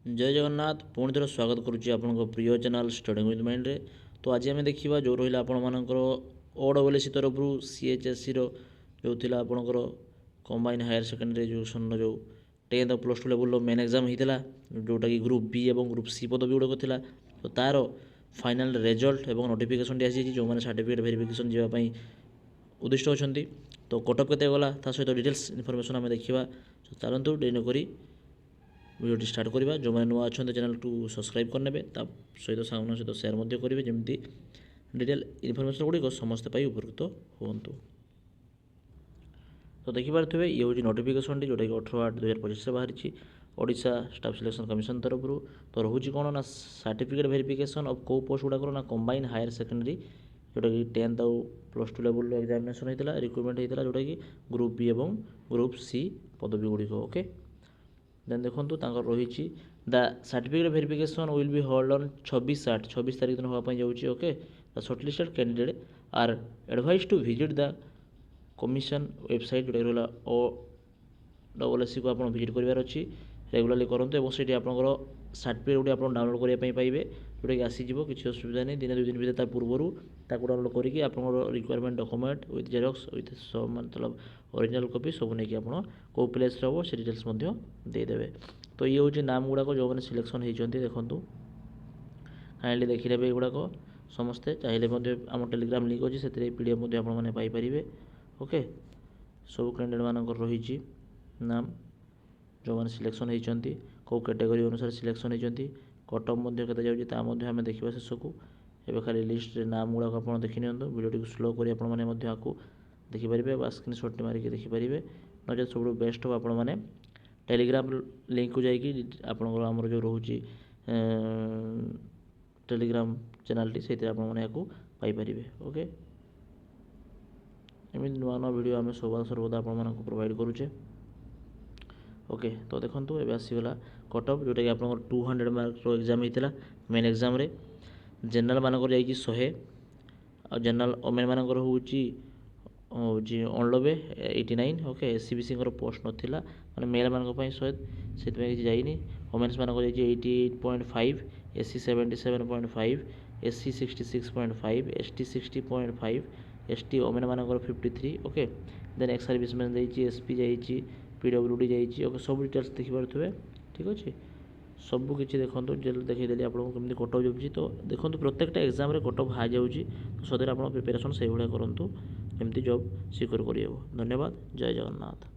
जय जगन्नाथ पुणी थर स्वागत करुच्ची आपण प्रिय चैनल स्टडी विथ माइंड रे। तो आज आम देखा जो रहा आपर ओडब्ल्यूएससी तरफ सीएचएससी जो थी आपणकर कंबाइन हायर सेकेंडरी एजुकेशन जो 10th और +2 लेवल मेन एग्जाम होता जोटा कि ग्रुप बी और ग्रुप सी पदवी गुड़ाक था। तो तार फाइनाल रिजल्ट और नोटिफिकेशन आसी जो मैंने सर्टिफिकेट वेरिफिकेशन जावाई उद्दिष्ट अच्छा। तो कटअप के गला ता सहित डिटेल्स इनफर्मेशन आम देखा। चलतु डेरी नक वीडियो स्टार्ट करवा। जो मैंने नुआ अच्छा चैनल को सब्सक्राइब करने सहित सामने सहित सेयार करेंगे जमी डिटेल इनफर्मेशन गुड़िक समस्ते पाई उपकृत हूँ। तो देखिपे ये हूँ नोटिफिकेशन जोटा कि 18/8/2025 बाहरी ओडिशा स्टाफ सिलेक्शन कमिशन तरफ। तो रोचे कौन ना सर्टिफिकेट वेरिफिकेशन ऑफ कौ पोस्ट गुड़ाक ना कंबाइन हायर सेकेंडरी जोटा कि 10th और +2 लेवल एग्जामिनेशन होता रिक्रुटमेंट होता जोटा कि ग्रुप बी और ग्रुप सी पदवी गुड़िक। ओके देन देखो रही the certificate verification will be held on 26 तारीख दिन होगापाई जाऊँगी। Okay the shortlisted candidate are advise to visit the commission website जोटा रहा OSSC को आप विजिट करार अच्छी रेगुलाली करूँ और से आपंकर सर्टिफिकेट गुड़ी आप डाउनलोड करने पाइबे जोटा कि आसीज किसी असुविधा नहीं। दिन 2 दिन भितर पूर्वर डाउनलोड करके आप requirement document with xerox with मतलब ओरिजिनल कॉपी सब नहीं आप कौ प्लेस हम से डिटेल्स देदेवे। तो ये हूँ नाम गुड़ाक जो मैंने सिलेक्शन होती देखूँ काइंडली देखिने युवाक समस्ते चाहिए आम टेलीग्राम लिंक अच्छी से PDF आपरे। ओके सब कैंडिडेट मानक रही नाम जो मैंने सिलेक्शन होती कौ कैटेगरी अनुसार सिलेक्शन होती कटअप के जाऊँगी आम देखा शेष को। एवं खाली लिस्ट नाम गुड़ाक आप देखी वीडियो स्लो कर देखिपारे बा स्क्रीनशॉट मारिक देखिपारे ना सब बेस्ट हो आपने टेलीग्राम लिंक को जाकि आपंकर आमर जो रोचे टेलीग्राम चैनल टी से आपरे। ओके एमती नुआ नुआ वीडियो आम सब सर्वदा आप प्रोवाइड करुचे। ओके तो देखो ये आसीगला कटअप जोटा कि आप 200 मार्क्स एग्जाम होता मेन एग्जाम रे। जनरल मानक जा 100 और जनरल ओमेन मानक हूँ 89। ओके SC/BC पोस्ट नाला मैंने मेल मानक 100 से किसी जाइनी। वोमेन्स मानक 88.5 SC 77.5 SC 66.5 ST 60.5 ST women मानक 53। Okay then ex serviceman SP जाइए PWD जाइए। ओके सब डिटेल्स देखिपे ठीक अच्छे सबकि देखो देखीदेली आपको कमी कटअप जाऊँगी। तो देखो प्रत्येकटा एग्जाम कटअप हाई जाऊँगी तो सदैव आप प्रिपेरेसन से भाया करूँ जमी जॉब सिक्योर कर। धन्यवाद जय जगन्नाथ।